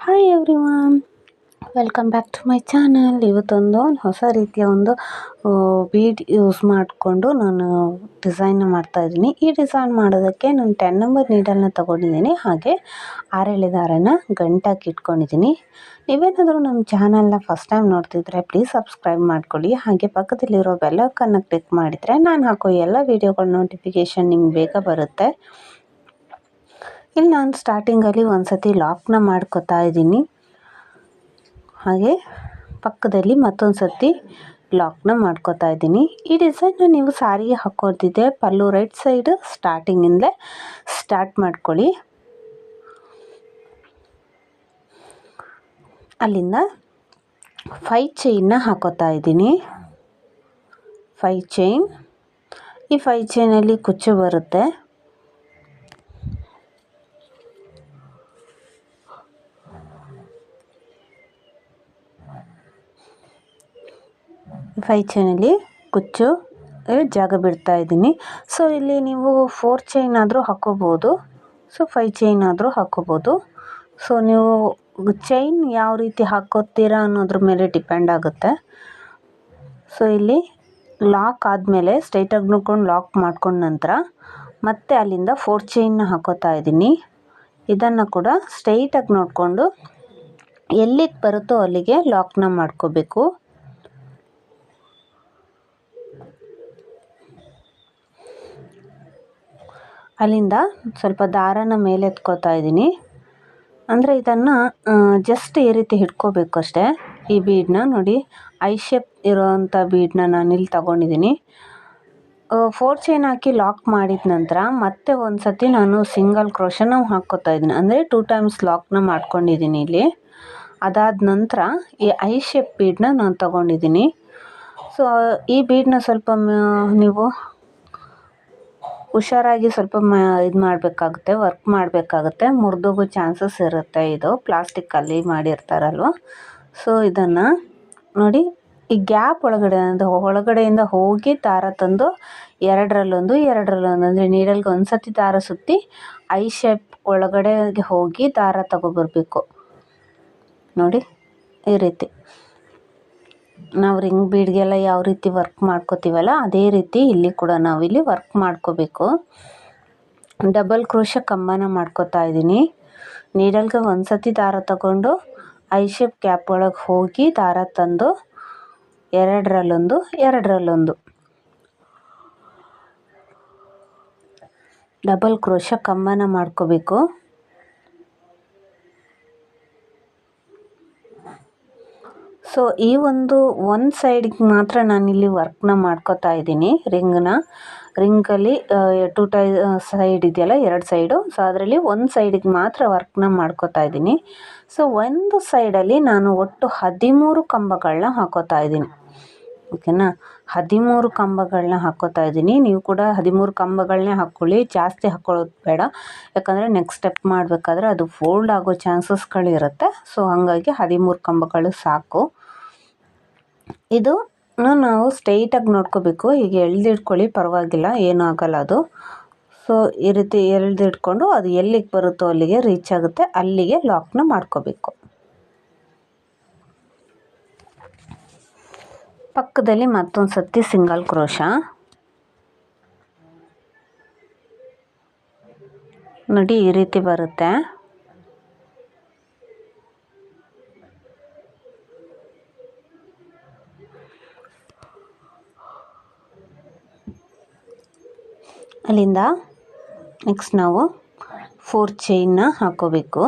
Hi everyone, welcome back to my channel. ಇವತ್ತೊಂದು ಹೊಸ ರೀತಿಯ ಒಂದು ಬೀಡ್ ಯೂಸ್ ಮಾಡಿಕೊಂಡು ನಾನು ಡಿಸೈನ್ನ ಮಾಡ್ತಾಯಿದ್ದೀನಿ. ಈ ಡಿಸೈನ್ ಮಾಡೋದಕ್ಕೆ ನಾನು 10 ನಂಬರ್ ನೀಡಲ್ನ ತೊಗೊಂಡಿದ್ದೀನಿ, ಹಾಗೆ 6 ದಾರನ ಗಂಟಾಕಿ ಇಟ್ಕೊಂಡಿದ್ದೀನಿ. ನೀವೇನಾದರೂ ನಮ್ಮ ಚಾನಲ್ನ ಫಸ್ಟ್ ಟೈಮ್ ನೋಡ್ತಿದ್ರೆ ಪ್ಲೀಸ್ ಸಬ್ಸ್ಕ್ರೈಬ್ ಮಾಡ್ಕೊಳ್ಳಿ, ಹಾಗೆ ಪಕ್ಕದಲ್ಲಿರೋ ಬೆಲ್ಲೈಕನ್ನ ಕ್ಲಿಕ್ ಮಾಡಿದರೆ ನಾನು ಹಾಕೋ ಎಲ್ಲ ವೀಡಿಯೋಗಳ ನೋಟಿಫಿಕೇಷನ್ ನಿಮ್ಗೆ ಬೇಗ ಬರುತ್ತೆ. ಇಲ್ಲಿ ನಾನು ಸ್ಟಾರ್ಟಿಂಗಲ್ಲಿ ಒಂದು ಸತಿ ಲಾಕ್ನ ಮಾಡ್ಕೊತಾ ಇದ್ದೀನಿ, ಹಾಗೆ ಪಕ್ಕದಲ್ಲಿ ಮತ್ತೊಂದು ಸತಿ ಲಾಕ್ನ ಮಾಡ್ಕೊತಾ ಇದ್ದೀನಿ. ಈ ಡಿಸೈನ್ನ ನೀವು ಸಾರಿಗೆ ಹಾಕೋದಿದೆ ಪಲ್ಲು ರೈಟ್ ಸೈಡ್ ಸ್ಟಾರ್ಟಿಂಗಿಂದಲೇ ಸ್ಟಾರ್ಟ್ ಮಾಡ್ಕೊಳ್ಳಿ. ಅಲ್ಲಿಂದ 5 ಚೈನ್ನ ಹಾಕೋತಾ ಇದ್ದೀನಿ. 5 ಚೈನ್, ಈ 5 ಚೈನಲ್ಲಿ ಕುಚ್ಚು ಬರುತ್ತೆ. ಫೈವ್ ಚೈನಲ್ಲಿ ಕುಚ್ಚು ಜಾಗ ಬಿಡ್ತಾ ಇದ್ದೀನಿ. ಸೊ ಇಲ್ಲಿ ನೀವು 4 ಚೈನ್ ಆದರೂ ಹಾಕೋಬೋದು, ಸೊ 5 ಚೈನ್ ಆದರೂ ಹಾಕೋಬೋದು. ಸೊ ನೀವು ಚೈನ್ ಯಾವ ರೀತಿ ಹಾಕೋತೀರಾ ಅನ್ನೋದ್ರ ಮೇಲೆ ಡಿಪೆಂಡ್ ಆಗುತ್ತೆ. ಸೊ ಇಲ್ಲಿ ಲಾಕ್ ಆದಮೇಲೆ ಸ್ಟ್ರೈಟಾಗಿ ನೋಡ್ಕೊಂಡು ಲಾಕ್ ಮಾಡ್ಕೊಂಡ ನಂತರ ಮತ್ತೆ ಅಲ್ಲಿಂದ 4 ಚೈನ್ನ ಹಾಕೋತಾ ಇದ್ದೀನಿ. ಇದನ್ನು ಕೂಡ ಸ್ಟ್ರೈಟಾಗಿ ನೋಡಿಕೊಂಡು ಎಲ್ಲಿಗೆ ಬರುತ್ತೋ ಅಲ್ಲಿಗೆ ಲಾಕ್ನ ಮಾಡ್ಕೋಬೇಕು. ಅಲ್ಲಿಂದ ಸ್ವಲ್ಪ ದಾರನ ಮೇಲೆ ಎತ್ಕೋತಾ ಇದ್ದೀನಿ. ಅಂದರೆ ಇದನ್ನು ಜಸ್ಟ್ ಈ ರೀತಿ ಹಿಡ್ಕೋಬೇಕು ಅಷ್ಟೇ. ಈ ಬೀಡನ್ನ ನೋಡಿ, ಐ ಶೇಪ್ ಇರೋವಂಥ ಬೀಡನ್ನ ನಾನಿಲ್ಲಿ ತಗೊಂಡಿದ್ದೀನಿ. 4 ಚೈನ್ ಹಾಕಿ ಲಾಕ್ ಮಾಡಿದ ನಂತರ ಮತ್ತೆ ಒಂದು ಸತಿ ನಾನು ಸಿಂಗಲ್ ಕ್ರೋಶನ ಹಾಕ್ಕೋತಾ ಇದ್ದೀನಿ, ಅಂದರೆ 2 ಟೈಮ್ಸ್ ಲಾಕ್ನ ಮಾಡ್ಕೊಂಡಿದ್ದೀನಿ ಇಲ್ಲಿ. ಅದಾದ ನಂತರ ಈ ಐ ಶೇಪ್ ಬೀಡನ್ನ ನಾನು ತಗೊಂಡಿದ್ದೀನಿ. ಸೊ ಈ ಬೀಡನ್ನ ಸ್ವಲ್ಪ ನೀವು ಹುಷಾರಾಗಿ ಸ್ವಲ್ಪ ಇದು ಮಾಡಬೇಕಾಗುತ್ತೆ, ವರ್ಕ್ ಮಾಡಬೇಕಾಗುತ್ತೆ, ಮುರಿದೋಗೋ ಚಾನ್ಸಸ್ ಇರುತ್ತೆ. ಇದು ಪ್ಲಾಸ್ಟಿಕ್ಕಲ್ಲಿ ಮಾಡಿರ್ತಾರಲ್ವ. ಸೊ ಇದನ್ನು ನೋಡಿ, ಈ ಗ್ಯಾಪ್ ಒಳಗಡೆಯಿಂದ ಹೋಗಿ ದಾರ ತಂದು ಎರಡರಲ್ಲೊಂದು ಅಂದರೆ ನೀಡಲ್ಗೆ ಒಂದು ಸತಿ ದಾರ ಸುತ್ತಿ ಐ ಶೇಪ್ ಒಳಗಡೆಗೆ ಹೋಗಿ ದಾರ ತಗೊಬರ್ಬೇಕು. ನೋಡಿ ಈ ರೀತಿ ನಾವು ರಿಂಗ್ ಬೀಡ್ಗೆಲ್ಲ ಯಾವ ರೀತಿ ವರ್ಕ್ ಮಾಡ್ಕೋತೀವಲ್ಲ ಅದೇ ರೀತಿ ಇಲ್ಲಿ ಕೂಡ ನಾವಿಲ್ಲಿ ವರ್ಕ್ ಮಾಡ್ಕೋಬೇಕು. ಡಬಲ್ ಕ್ರೋಶ ಕಂಬನ ಮಾಡ್ಕೋತಾ ಇದ್ದೀನಿ. ನೀಡಲ್ಗೆ ಒಂದು ಸತಿ ದಾರ ತಗೊಂಡು ಐ ಶೇಪ್ ಗ್ಯಾಪ್ ಒಳಗೆ ಹೋಗಿ ದಾರ ತಂದು ಎರಡರಲ್ಲೊಂದು ಡಬಲ್ ಕ್ರೋಶ ಕಂಬನ ಮಾಡ್ಕೋಬೇಕು. ಸೊ ಈ ಒಂದು ಸೈಡಿಗೆ ಮಾತ್ರ ನಾನಿಲ್ಲಿ ವರ್ಕ್ನ ಮಾಡ್ಕೋತಾ ಇದ್ದೀನಿ. ರಿಂಗಲ್ಲಿ 2 ಸೈಡ್ ಇದೆಯಲ್ಲ, 2 ಸೈಡು. ಸೊ ಅದರಲ್ಲಿ ಒಂದು ಸೈಡಿಗೆ ಮಾತ್ರ ವರ್ಕ್ನ ಮಾಡ್ಕೋತಾ ಇದ್ದೀನಿ. ಸೊ ಒಂದು ಸೈಡಲ್ಲಿ ನಾನು ಒಟ್ಟು 13 ಕಂಬಗಳನ್ನ ಹಾಕೋತಾ ಇದ್ದೀನಿ. ಓಕೆನಾ, 13 ಕಂಬಗಳನ್ನ ಹಾಕೋತಾ ಇದ್ದೀನಿ. ನೀವು ಕೂಡ 13 ಕಂಬಗಳನ್ನೇ ಹಾಕ್ಕೊಳ್ಳಿ, ಜಾಸ್ತಿ ಹಾಕ್ಕೊಳ್ಳೋದು ಬೇಡ. ಯಾಕಂದರೆ ನೆಕ್ಸ್ಟ್ ಸ್ಟೆಪ್ ಮಾಡಬೇಕಾದ್ರೆ ಅದು ಫೋಲ್ಡ್ ಆಗೋ ಚಾನ್ಸಸ್ಗಳಿರುತ್ತೆ. ಸೊ ಹಾಗಾಗಿ 13 ಕಂಬಗಳು ಸಾಕು. ಇದು ನಾವು ಸ್ಟ್ರೈಟಾಗಿ ನೋಡ್ಕೋಬೇಕು. ಈಗ ಎಳ್ದಿಡ್ಕೊಳ್ಳಿ, ಪರವಾಗಿಲ್ಲ, ಏನೂ ಆಗಲ್ಲ ಅದು. ಸೊ ಈ ರೀತಿ ಎಳ್ದಿಡ್ಕೊಂಡು ಅದು ಎಲ್ಲಿಗೆ ಬರುತ್ತೋ ಅಲ್ಲಿಗೆ ರೀಚ್ ಆಗುತ್ತೆ, ಅಲ್ಲಿಗೆ ಲಾಕ್ನ ಮಾಡ್ಕೋಬೇಕು. ಪಕ್ಕದಲ್ಲಿ ಮತ್ತೊಂದು ಸತಿ ಸಿಂಗಲ್ ಕ್ರೋಶ ನೋಡಿ, ಈ ರೀತಿ ಬರುತ್ತೆ. ಅಲ್ಲಿಂದ ನೆಕ್ಸ್ಟ್ ನಾವು 4 ಚೈನ್ನ ಹಾಕೋಬೇಕು.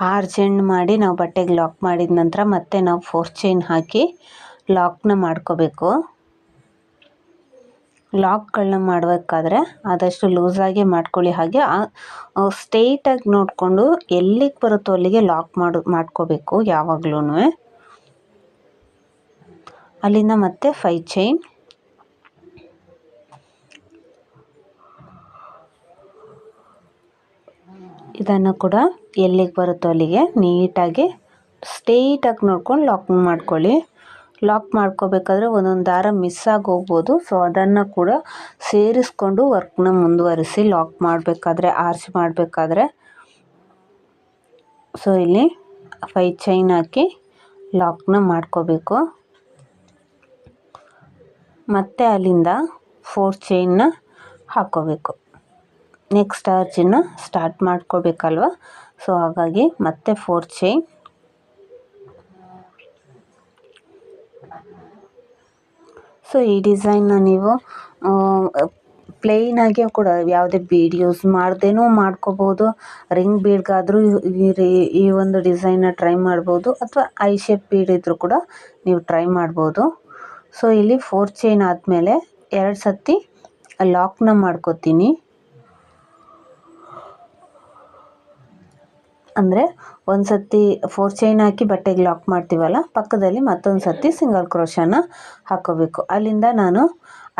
6 ಚೈನ್ ಮಾಡಿ ನಾವು ಬಟ್ಟೆಗೆ ಲಾಕ್ ಮಾಡಿದ ನಂತರ ಮತ್ತೆ ನಾವು 4 ಚೈನ್ ಹಾಕಿ ಲಾಕ್ನ ಮಾಡ್ಕೋಬೇಕು. ಲಾಕ್ಗಳನ್ನ ಮಾಡಬೇಕಾದ್ರೆ ಆದಷ್ಟು ಲೂಸಾಗಿ ಮಾಡ್ಕೊಳ್ಳಿ, ಹಾಗೆ ಸ್ಟ್ರೈಟಾಗಿ ನೋಡಿಕೊಂಡು ಎಲ್ಲಿಗೆ ಬರುತ್ತೋ ಅಲ್ಲಿಗೆ ಲಾಕ್ ಮಾಡ್ಕೋಬೇಕು ಯಾವಾಗ್ಲೂ. ಅಲ್ಲಿಂದ ಮತ್ತೆ 5 ಚೈನ್, ಇದನ್ನು ಕೂಡ ಎಲ್ಲಿಗೆ ಬರುತ್ತೋ ಅಲ್ಲಿಗೆ ನೀಟಾಗಿ ಸ್ಟ್ರೈಟಾಗಿ ನೋಡ್ಕೊಂಡು ಲಾಕ್ ಮಾಡ್ಕೊಳ್ಳಿ. ಲಾಕ್ ಮಾಡ್ಕೋಬೇಕಾದ್ರೆ ಒಂದೊಂದು ದಾರ ಮಿಸ್ ಆಗಿ ಹೋಗ್ಬೋದು. ಸೊ ಅದನ್ನು ಕೂಡ ಸೇರಿಸ್ಕೊಂಡು ವರ್ಕ್ನ ಮುಂದುವರಿಸಿ ಲಾಕ್ ಮಾಡಬೇಕಾದ್ರೆ, ಆರ್ಚ್ ಮಾಡಬೇಕಾದ್ರೆ ಸೊ ಇಲ್ಲಿ 5 ಚೈನ್ ಹಾಕಿ ಲಾಕ್ನ ಮಾಡ್ಕೋಬೇಕು. ಮತ್ತು ಅಲ್ಲಿಂದ 4 ಚೈನ್ನ ಹಾಕ್ಕೋಬೇಕು. ನೆಕ್ಸ್ಟ್ ಆರ್ಚನ್ನು ಸ್ಟಾರ್ಟ್ ಮಾಡ್ಕೋಬೇಕಲ್ವ, ಸೊ ಹಾಗಾಗಿ ಮತ್ತೆ 4 ಚೈನ್. ಸೊ ಈ ಡಿಸೈನ್ನ ನೀವು ಪ್ಲೇನಾಗೆ ಕೂಡ ಯಾವುದೇ ಬೀಡ್ ಯೂಸ್ ಮಾಡ್ದೇನೂ ಮಾಡ್ಕೋಬೋದು. ರಿಂಗ್ ಬೀಡ್ಗಾದರೂ ಈ ಒಂದು ಡಿಸೈನ್ನ ಟ್ರೈ ಮಾಡ್ಬೋದು, ಅಥವಾ ಐ ಶೇಪ್ ಬೀಡ್ ಇದ್ದರೂ ಕೂಡ ನೀವು ಟ್ರೈ ಮಾಡ್ಬೋದು. ಸೊ ಇಲ್ಲಿ 4 ಚೈನ್ ಆದಮೇಲೆ 2 ಸತಿ ಲಾಕ್ನ ಮಾಡ್ಕೋತೀನಿ. ಅಂದರೆ ಒಂದು ಸತಿ 4 ಚೈನ್ ಹಾಕಿ ಬಟ್ಟೆಗೆ ಲಾಕ್ ಮಾಡ್ತೀವಲ್ಲ, ಪಕ್ಕದಲ್ಲಿ ಮತ್ತೊಂದು ಸತಿ ಸಿಂಗಲ್ ಕ್ರೋಶನ ಹಾಕ್ಕೋಬೇಕು. ಅಲ್ಲಿಂದ ನಾನು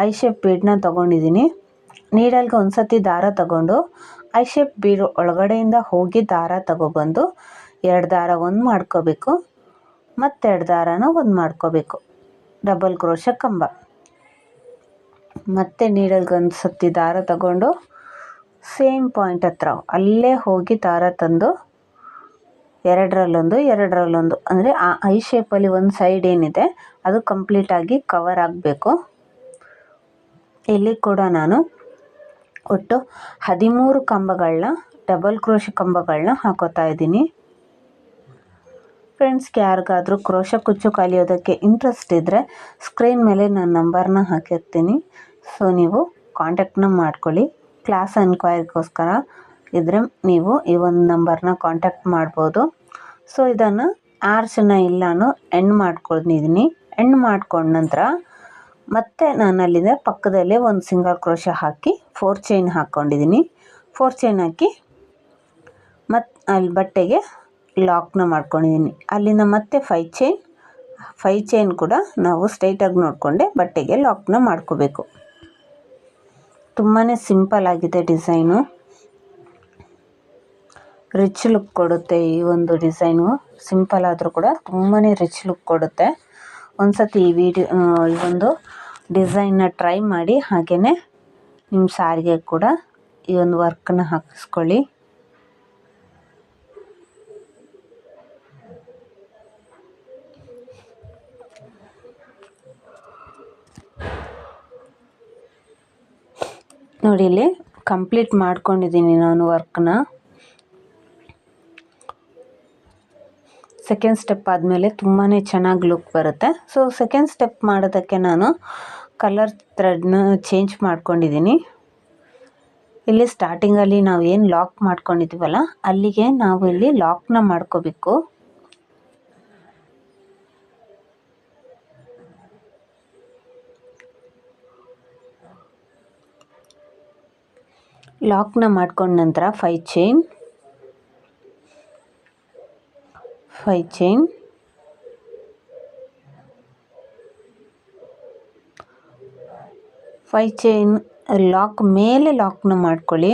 ಐ ಶೇಪ್ ಬೀಡನ್ನ ತೊಗೊಂಡಿದ್ದೀನಿ. ನೀಡಲ್ಗೆ ಒಂದು ಸತಿ ದಾರ ತಗೊಂಡು ಐ ಶೇಪ್ ಬೀಡ್ ಒಳಗಡೆಯಿಂದ ಹೋಗಿ ದಾರ ತಗೊಬಂದು 2 ದಾರ ಒಂದು ಮಾಡ್ಕೋಬೇಕು, ಮತ್ತು 2 ದಾರನ ಒಂದು ಮಾಡ್ಕೋಬೇಕು. ಡಬಲ್ ಕ್ರೋಶ ಕಂಬ. ಮತ್ತು ನೀಡಲ್ಗೆ ಒಂದು ಸತಿ ದಾರ ತಗೊಂಡು ಸೇಮ್ ಪಾಯಿಂಟ್ ಹತ್ರ ಅಲ್ಲೇ ಹೋಗಿ ದಾರ ತಂದು 2ರಲ್ಲೊಂದು ಅಂದರೆ ಆ ಐ ಶೇಪಲ್ಲಿ ಒಂದು ಸೈಡ್ ಏನಿದೆ ಅದು ಕಂಪ್ಲೀಟಾಗಿ ಕವರ್ ಆಗಬೇಕು. ಇಲ್ಲಿ ಕೂಡ ನಾನು ಒಟ್ಟು 13 ಕಂಬಗಳನ್ನ ಡಬಲ್ ಕ್ರೋಶ ಕಂಬಗಳನ್ನ ಹಾಕೋತಾ ಇದ್ದೀನಿ. ಫ್ರೆಂಡ್ಸ್ಗೆ ಯಾರಿಗಾದರೂ ಕ್ರೋಶ ಕುಚ್ಚು ಕಲಿಯೋದಕ್ಕೆ ಇಂಟ್ರೆಸ್ಟ್ ಇದ್ದರೆ ಸ್ಕ್ರೀನ್ ಮೇಲೆ ನಾನು ನಂಬರ್ನ ಹಾಕಿರ್ತೀನಿ. ಸೊ ನೀವು ಕಾಂಟ್ಯಾಕ್ಟ್ನ ಮಾಡ್ಕೊಳ್ಳಿ. ಕ್ಲಾಸ್ ಎನ್ಕ್ವೈರಿಗೋಸ್ಕರ ಇದ್ದರೆ ನೀವು ಈ ಒಂದು ನಂಬರ್ನ ಕಾಂಟ್ಯಾಕ್ಟ್ ಮಾಡ್ಬೋದು. ಸೊ ಇದನ್ನು ಆರ್ಚನ್ನ ನಾನು ಎಂಡ್ ಮಾಡ್ಕೊಂಡಿದ್ದೀನಿ. ಎಂಡ್ ಮಾಡ್ಕೊಂಡ ನಂತರ ಮತ್ತೆ ನಾನು ಅಲ್ಲಿಂದ ಪಕ್ಕದಲ್ಲೇ ಒಂದು ಸಿಂಗಲ್ ಕ್ರೋಶ ಹಾಕಿ 4 ಚೈನ್ ಹಾಕ್ಕೊಂಡಿದ್ದೀನಿ. 4 ಚೈನ್ ಹಾಕಿ ಮತ್ತು ಅಲ್ಲಿ ಬಟ್ಟೆಗೆ ಲಾಕ್ನ ಮಾಡ್ಕೊಂಡಿದ್ದೀನಿ. ಅಲ್ಲಿಂದ ಮತ್ತೆ 5 ಚೈನ್ ಕೂಡ ನಾವು ಸ್ಟ್ರೈಟಾಗಿ ನೋಡಿಕೊಂಡೆ ಬಟ್ಟೆಗೆ ಲಾಕ್ನ ಮಾಡ್ಕೋಬೇಕು. ತುಂಬಾ ಸಿಂಪಲ್ ಆಗಿದೆ ಡಿಸೈನು. ರಿಚ್ ಲುಕ್ ಕೊಡುತ್ತೆ ಈ ಒಂದು ಡಿಸೈನು. ಸಿಂಪಲ್ ಆದರೂ ಕೂಡ ತುಂಬಾ ರಿಚ್ ಲುಕ್ ಕೊಡುತ್ತೆ. ಒಂದು ಸತಿ ಈ ಒಂದು ಡಿಸೈನ್ನ ಟ್ರೈ ಮಾಡಿ. ಹಾಗೆಯೇ ನಿಮ್ಮ ಸ್ಯಾರಿಗೆ ಕೂಡ ಈ ಒಂದು ವರ್ಕನ್ನ ಹಾಕಿಸ್ಕೊಳ್ಳಿ. ನೋಡಿ ಇಲ್ಲಿ ಕಂಪ್ಲೀಟ್ ಮಾಡ್ಕೊಂಡಿದ್ದೀನಿ ನಾನು ವರ್ಕ್ನ. ಸೆಕೆಂಡ್ ಸ್ಟೆಪ್ ಆದಮೇಲೆ ತುಂಬಾ ಚೆನ್ನಾಗಿ ಲುಕ್ ಬರುತ್ತೆ. ಸೊ ಸೆಕೆಂಡ್ ಸ್ಟೆಪ್ ಮಾಡೋದಕ್ಕೆ ನಾನು ಕಲರ್ ಥ್ರೆಡ್ನ ಚೇಂಜ್ ಮಾಡ್ಕೊಂಡಿದ್ದೀನಿ. ಇಲ್ಲಿ ಸ್ಟಾರ್ಟಿಂಗಲ್ಲಿ ನಾವು ಏನು ಲಾಕ್ ಮಾಡ್ಕೊಂಡಿದ್ದೀವಲ್ಲ ಅಲ್ಲಿಗೆ ನಾವು ಇಲ್ಲಿ ಲಾಕ್ನ ಮಾಡ್ಕೋಬೇಕು. ಲಾಕ್ನ ಮಾಡ್ಕೊಂಡ ನಂತರ 5 ಚೈನ್ 5 ಚೈನ್ ಲಾಕ್ ಮೇಲೆ ಲಾಕ್ನ ಮಾಡ್ಕೊಳ್ಳಿ.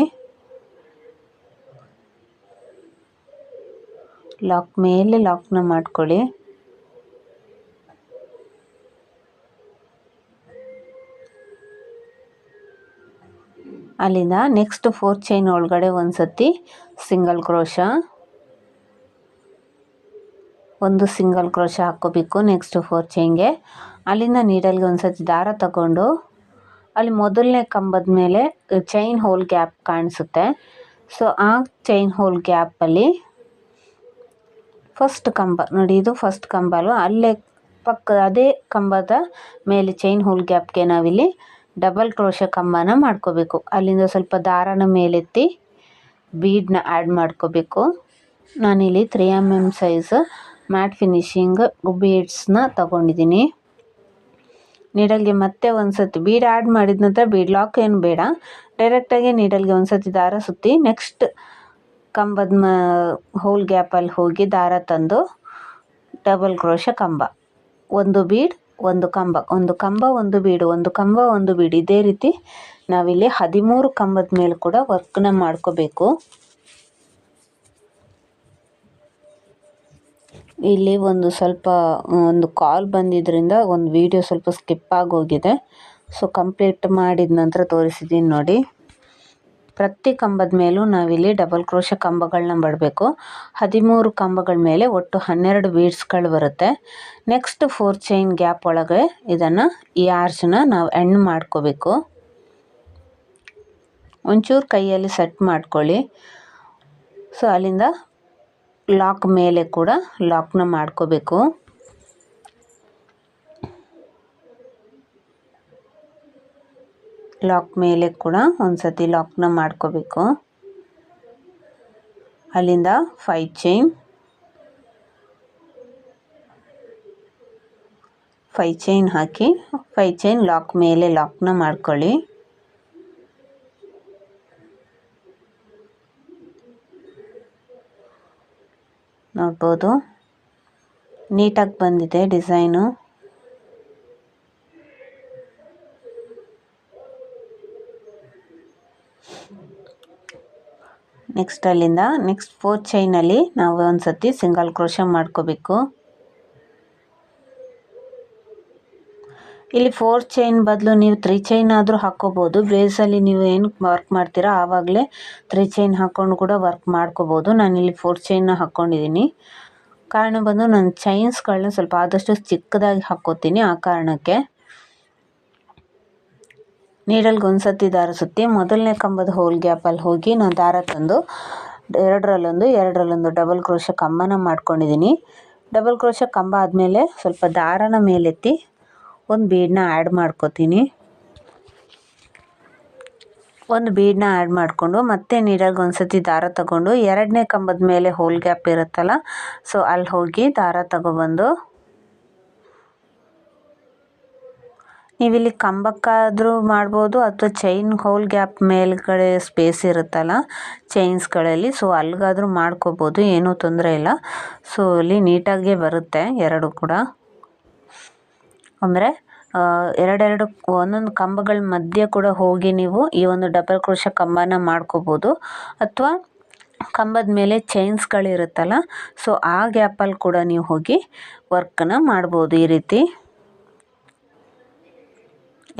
ಲಾಕ್ ಮೇಲೆ ಲಾಕ್ನ ಮಾಡ್ಕೊಳ್ಳಿ. ಅಲ್ಲಿಂದ ನೆಕ್ಸ್ಟ್ 4 ಚೈನ್ ಒಳಗಡೆ ಒಂದು ಸತಿ ಸಿಂಗಲ್ ಕ್ರೋಶ, ಒಂದು ಸಿಂಗಲ್ ಕ್ರೋಶ ಹಾಕ್ಕೋಬೇಕು ನೆಕ್ಸ್ಟ್ 4 ಚೈನ್ಗೆ. ಅಲ್ಲಿಂದ ನೀಡಲ್ಗೆ ಒಂದು ಸತಿ ದಾರ ತಗೊಂಡು ಅಲ್ಲಿ ಮೊದಲನೇ ಕಂಬದ ಮೇಲೆ ಚೈನ್ ಹೋಲ್ ಗ್ಯಾಪ್ ಕಾಣಿಸುತ್ತೆ. ಸೊ ಆ ಚೈನ್ ಹೋಲ್ ಗ್ಯಾಪಲ್ಲಿ ಫಸ್ಟ್ ಕಂಬ ನೋಡಿ, ಇದು ಫಸ್ಟ್ ಕಂಬ ಅಲ್ವಾ, ಅಲ್ಲೇ ಅದೇ ಕಂಬದ ಮೇಲೆ ಚೈನ್ ಹೋಲ್ ಗ್ಯಾಪ್ಗೆ ನಾವಿಲ್ಲಿ ಡಬಲ್ ಕ್ರೋಶ ಕಂಬನ ಮಾಡ್ಕೋಬೇಕು. ಅಲ್ಲಿಂದ ಸ್ವಲ್ಪ ದಾರನ ಮೇಲೆತ್ತಿ ಬೀಡನ್ನ ಆ್ಯಡ್ ಮಾಡ್ಕೋಬೇಕು. ನಾನಿಲ್ಲಿ 3 mm ಸೈಜ್ ಮ್ಯಾಟ್ ಫಿನಿಶಿಂಗ್ ಬೀಡ್ಸ್ನ ತಗೊಂಡಿದ್ದೀನಿ. ನೀಡಲ್ಗೆ ಮತ್ತೆ ಒಂದು ಸತಿ ಬೀಡ್ ಆ್ಯಡ್ ಮಾಡಿದ ನಂತರ ಬೀಡ್ ಲಾಕ್ ಏನು ಬೇಡ, ಡೈರೆಕ್ಟಾಗಿ ನೀಡಲ್ಗೆ ಒಂದು ಸತಿ ದಾರ ಸುತ್ತಿ ನೆಕ್ಸ್ಟ್ ಕಂಬದ ಹೋಲ್ ಗ್ಯಾಪಲ್ಲಿ ಹೋಗಿ ದಾರ ತಂದು ಡಬಲ್ ಕ್ರೋಶ ಕಂಬ, ಒಂದು ಬೀಡ್ ಒಂದು ಕಂಬ, ಒಂದು ಕಂಬ ಒಂದು ಬೀಡು, ಒಂದು ಕಂಬ ಒಂದು ಬೀಡು. ಇದೇ ರೀತಿ ನಾವಿಲ್ಲಿ 13 ಕಂಬದ ಮೇಲೆ ಕೂಡ ವರ್ಕ್ನ ಮಾಡ್ಕೋಬೇಕು. ಇಲ್ಲಿ ಒಂದು ಕಾಲ್ ಬಂದಿದ್ದರಿಂದ ಒಂದು ವಿಡಿಯೋ ಸ್ವಲ್ಪ ಸ್ಕಿಪ್ ಆಗೋಗಿದೆ. ಸೊ ಕಂಪ್ಲೀಟ್ ಮಾಡಿದ ನಂತರ ತೋರಿಸಿದ್ದೀನಿ ನೋಡಿ. ಪ್ರತಿ ಕಂಬದ ಮೇಲೂ ನಾವಿಲ್ಲಿ ಡಬಲ್ ಕ್ರೋಶೆ ಕಂಬಗಳನ್ನ ಮಾಡಬೇಕು. 13 ಕಂಬಗಳ ಮೇಲೆ ಒಟ್ಟು 12 ಬೀಡ್ಸ್ಗಳು ಬರುತ್ತೆ. ನೆಕ್ಸ್ಟ್ 4 ಚೈನ್ ಗ್ಯಾಪ್ ಒಳಗೆ ಇದನ್ನು ಈ ಆರ್ಚನ್ನ ನಾವು ಎಂಡ್ ಮಾಡ್ಕೋಬೇಕು. ಒಂಚೂರು ಕೈಯಲ್ಲಿ ಸೆಟ್ ಮಾಡ್ಕೊಳ್ಳಿ. ಸೊ ಅಲ್ಲಿಂದ ಲಾಕ್ ಮೇಲೆ ಕೂಡ ಲಾಕ್ನ ಮಾಡ್ಕೋಬೇಕು. ಲಾಕ್ ಮೇಲೆ ಕೂಡ ಒಂದು ಸತಿ ಲಾಕ್ನ ಮಾಡ್ಕೋಬೇಕು. ಅಲ್ಲಿಂದ 5 ಚೈನ್ ಹಾಕಿ 5 ಚೈನ್ ಲಾಕ್ ಮೇಲೆ ಲಾಕ್ನ ಮಾಡ್ಕೊಳ್ಳಿ. ನೋಡ್ಬೋದು ನೀಟಾಗಿ ಬಂದಿದೆ ಡಿಸೈನು. ನೆಕ್ಸ್ಟ್ ಅಲ್ಲಿಂದ ನೆಕ್ಸ್ಟ್ 4 ಚೈನಲ್ಲಿ ನಾವು ಒಂದು ಸತಿ ಸಿಂಗಲ್ ಕ್ರೋಶೆ ಮಾಡ್ಕೋಬೇಕು. ಇಲ್ಲಿ 4 ಚೈನ್ ಬದಲು ನೀವು 3 ಚೈನ್ ಆದರೂ ಹಾಕ್ಕೋಬೋದು. ಬೇಸಲ್ಲಿ ನೀವು ಏನು ವರ್ಕ್ ಮಾಡ್ತೀರಾ ಆವಾಗಲೇ 3 ಚೈನ್ ಹಾಕ್ಕೊಂಡು ಕೂಡ ವರ್ಕ್ ಮಾಡ್ಕೋಬೋದು. ನಾನಿಲ್ಲಿ 4 ಚೈನ್ನ ಹಾಕ್ಕೊಂಡಿದ್ದೀನಿ. ಕಾರಣ ಬಂದು ನಾನು ಚೈನ್ಸ್ಗಳನ್ನ ಸ್ವಲ್ಪ ಆದಷ್ಟು ಚಿಕ್ಕದಾಗಿ ಹಾಕ್ಕೋತೀನಿ. ಆ ಕಾರಣಕ್ಕೆ ನೀಡಲ್ಗೆ ಒಂದು ಸತಿ ದಾರ ಸುತ್ತಿ ಮೊದಲನೇ ಕಂಬದ ಹೋಲ್ ಗ್ಯಾಪಲ್ಲಿ ಹೋಗಿ ನಾನು ದಾರ ತಂದು ಎರಡರಲ್ಲೊಂದು ಡಬಲ್ ಕ್ರೋಶೆ ಕಂಬನ ಮಾಡ್ಕೊಂಡಿದ್ದೀನಿ. ಡಬಲ್ ಕ್ರೋಶೆ ಕಂಬ ಆದಮೇಲೆ ಸ್ವಲ್ಪ ದಾರನ ಮೇಲೆತ್ತಿ ಒಂದು ಬೀಡನ್ನ ಆ್ಯಡ್ ಮಾಡ್ಕೋತೀನಿ. ಒಂದು ಬೀಡನ್ನ ಆ್ಯಡ್ ಮಾಡಿಕೊಂಡು ಮತ್ತೆ ನೀಡಲ್ಗೆ ಒಂದು ಸತಿ ದಾರ ತಗೊಂಡು ಎರಡನೇ ಕಂಬದ ಮೇಲೆ ಹೋಲ್ ಗ್ಯಾಪ್ ಇರುತ್ತಲ್ಲ, ಸೊ ಅಲ್ಲಿ ಹೋಗಿ ದಾರ ತಗೊಬಂದು ನೀವಿಲ್ಲಿ ಕಂಬಕ್ಕಾದರೂ ಮಾಡ್ಬೋದು ಅಥವಾ ಚೈನ್ ಹೋಲ್ ಗ್ಯಾಪ್ ಮೇಲ್ಗಡೆ ಸ್ಪೇಸ್ ಇರುತ್ತಲ್ಲ ಚೈನ್ಸ್ಗಳಲ್ಲಿ, ಸೊ ಅಲ್ಲಿಗಾದರೂ ಮಾಡ್ಕೋಬೋದು, ಏನೂ ತೊಂದರೆ ಇಲ್ಲ. ಸೊ ಅಲ್ಲಿ ನೀಟಾಗೇ ಬರುತ್ತೆ ಎರಡು ಕೂಡ. ಅಂದರೆ ಎರಡೆರಡು ಒಂದೊಂದು ಕಂಬಗಳ ಮಧ್ಯೆ ಕೂಡ ಹೋಗಿ ನೀವು ಈ ಒಂದು ಡಬಲ್ ಕ್ರೋಶೆ ಕಂಬನ ಮಾಡ್ಕೋಬೋದು. ಅಥವಾ ಕಂಬದ ಮೇಲೆ ಚೈನ್ಸ್ಗಳಿರುತ್ತಲ್ಲ, ಸೊ ಆ ಗ್ಯಾಪಲ್ಲಿ ಕೂಡ ನೀವು ಹೋಗಿ ವರ್ಕನ್ನು ಮಾಡ್ಬೋದು. ಈ ರೀತಿ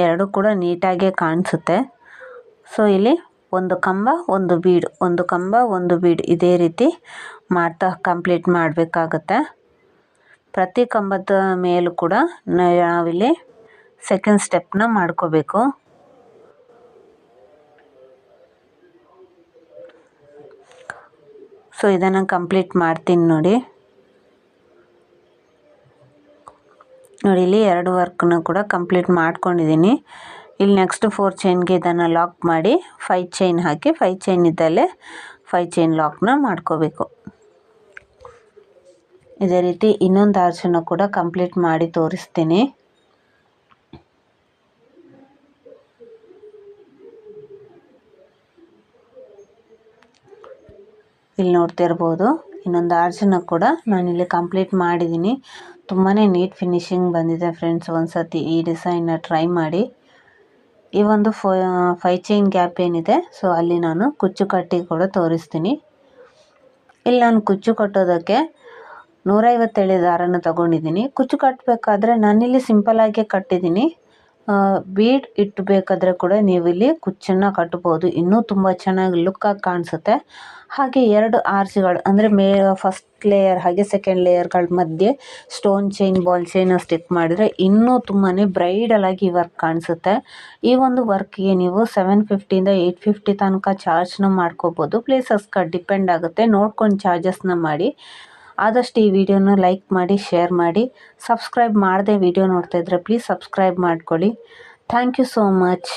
ಎರಡು ಕೂಡ ನೀಟಾಗೇ ಕಾಣಿಸುತ್ತೆ. ಸೊ ಇಲ್ಲಿ ಒಂದು ಕಂಬ ಒಂದು ಬೀಡು, ಒಂದು ಕಂಬ ಒಂದು ಬೀಡು, ಇದೇ ರೀತಿ ಮಾಡ್ತಾ ಕಂಪ್ಲೀಟ್ ಮಾಡಬೇಕಾಗತ್ತೆ. ಪ್ರತಿ ಕಂಬದ ಮೇಲೂ ಕೂಡ ನಾವಿಲ್ಲಿ ಸೆಕೆಂಡ್ ಸ್ಟೆಪ್ನ ಮಾಡ್ಕೋಬೇಕು. ಸೊ ಇದನ್ನು ಕಂಪ್ಲೀಟ್ ಮಾಡ್ತೀನಿ ನೋಡಿ. ಇಲ್ಲಿ ಎರಡು ವರ್ಕ್ನ ಕೂಡ ಕಂಪ್ಲೀಟ್ ಮಾಡ್ಕೊಂಡಿದ್ದೀನಿ. ಇಲ್ಲಿ ನೆಕ್ಸ್ಟ್ 4 ಚೈನ್ಗೆ ಇದನ್ನು ಲಾಕ್ ಮಾಡಿ 5 ಚೈನ್ ಹಾಕಿ 5 ಚೈನ್ ಇದ್ದಲ್ಲೇ 5 ಚೈನ್ ಲಾಕ್ನ ಮಾಡ್ಕೋಬೇಕು. ಇದೇ ರೀತಿ ಇನ್ನೊಂದು ಆರ್ಚನ್ನು ಕೂಡ ಕಂಪ್ಲೀಟ್ ಮಾಡಿ ತೋರಿಸ್ತೀನಿ. ಇಲ್ಲಿ ನೋಡ್ತಿರ್ಬೋದು ಇನ್ನೊಂದು ಆರ್ಚನ್ನು ಕೂಡ ನಾನಿಲ್ಲಿ ಕಂಪ್ಲೀಟ್ ಮಾಡಿದ್ದೀನಿ. ತುಂಬಾ ನೀಟ್ ಫಿನಿಶಿಂಗ್ ಬಂದಿದೆ ಫ್ರೆಂಡ್ಸ್. ಒಂದು ಸತಿ ಈ ಡಿಸೈನ್ನ ಟ್ರೈ ಮಾಡಿ. ಈ ಒಂದು 5 ಚೈನ್ ಗ್ಯಾಪ್ ಏನಿದೆ, ಸೊ ಅಲ್ಲಿ ನಾನು ಕುಚ್ಚು ಕಟ್ಟಿ ಕೂಡ ತೋರಿಸ್ತೀನಿ. ಇಲ್ಲಿ ನಾನು ಕುಚ್ಚು ಕಟ್ಟೋದಕ್ಕೆ 150 ಎಳೆ ದಾರನ ತಗೊಂಡಿದ್ದೀನಿ. ಕುಚ್ಚು ಕಟ್ಟಬೇಕಾದ್ರೆ ನಾನಿಲ್ಲಿ ಸಿಂಪಲ್ಲಾಗೆ ಕಟ್ಟಿದ್ದೀನಿ. ಬೀಡ್ ಇಟ್ಟಬೇಕಾದ್ರೆ ಕೂಡ ನೀವು ಇಲ್ಲಿ ಕುಚ್ಚನ್ನು ಕಟ್ಬೋದು, ಇನ್ನೂ ತುಂಬ ಚೆನ್ನಾಗಿ ಲುಕ್ಕಾಗಿ ಕಾಣಿಸುತ್ತೆ. ಹಾಗೆ 2 ಆರ್ಚ್ಗಳು ಅಂದರೆ ಫಸ್ಟ್ ಲೇಯರ್ ಹಾಗೆ ಸೆಕೆಂಡ್ ಲೇಯರ್ಗಳ ಮಧ್ಯೆ stone chain ball chain stick ಮಾಡಿದರೆ ಇನ್ನೂ ತುಂಬಾ ಬ್ರೈಡಲಾಗಿ ವರ್ಕ್ ಕಾಣಿಸುತ್ತೆ. ಈ ಒಂದು ವರ್ಕ್ಗೆ ನೀವು 750ಇಂದ 850 ತನಕ ಚಾರ್ಜ್ನ ಮಾಡ್ಕೋಬೋದು. ಪ್ಲೇಸಸ್ಗೆ ಡಿಪೆಂಡ್ ಆಗುತ್ತೆ, ನೋಡ್ಕೊಂಡು ಚಾರ್ಜಸ್ನ ಮಾಡಿ. ಆದಷ್ಟು ಈ ವಿಡಿಯೋನ ಲೈಕ್ ಮಾಡಿ, ಶೇರ್ ಮಾಡಿ. ಸಬ್ಸ್ಕ್ರೈಬ್ ಮಾಡದೆ ವಿಡಿಯೋ ನೋಡ್ತಾ ಇದ್ದರೆ ಪ್ಲೀಸ್ ಸಬ್ಸ್ಕ್ರೈಬ್ ಮಾಡ್ಕೊಳ್ಳಿ. Thank you so much.